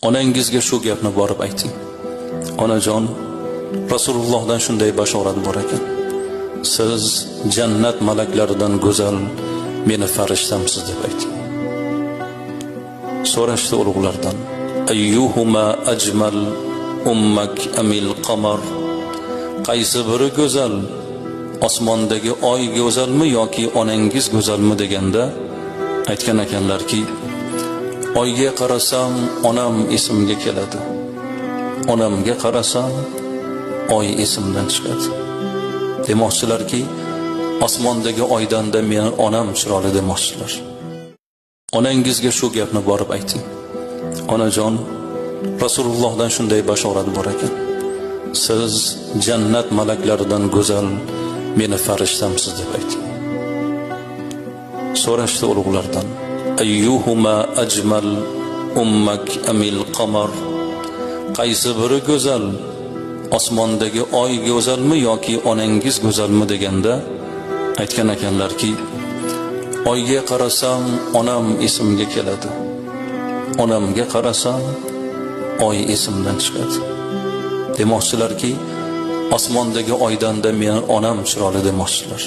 Onangizga shu gapni borib ayting. Onajon, Rasulullohdan shunday bashorat bor ekan. Siz jannat malaklaridan go'zal, meni farishtamsiz deb ayting. So'rashdi ulug'lardan: Ayyuhuma ajmal, ummak amil qamar? Qaysi biri go'zal? Osmondagi oy go'zalmi yoki onangiz go'zalmi deganda aytgan ekanlarki, oyga qarasam onam esimga keladi. Onamga qarasam oy esimdan chiqadi. Demoqchilarki, osmondagi oydan-da meni onam chiroyli demoqchilar. Onangizga shu gapni borib ayting. Onajon, Rasulullohdan shunday bashorat bor ekan. Siz jannat malaklaridan go'zal, meni farishtamsiz deb ayting. So'rashdi ulug'lardan: Ayyuhuma ajmal, ummak amil qamar? Qaysi biri go'zal? Osmondagi oy go'zalmi yoki onangiz go'zalmi deganda aytgan ekanlarki, oyga qarasam onam esimga keladi. Onamga qarasam oy esimdan chiqadi. Demoqchilarki, osmondagi oydan-da meni onam chiroyli demoqchilar.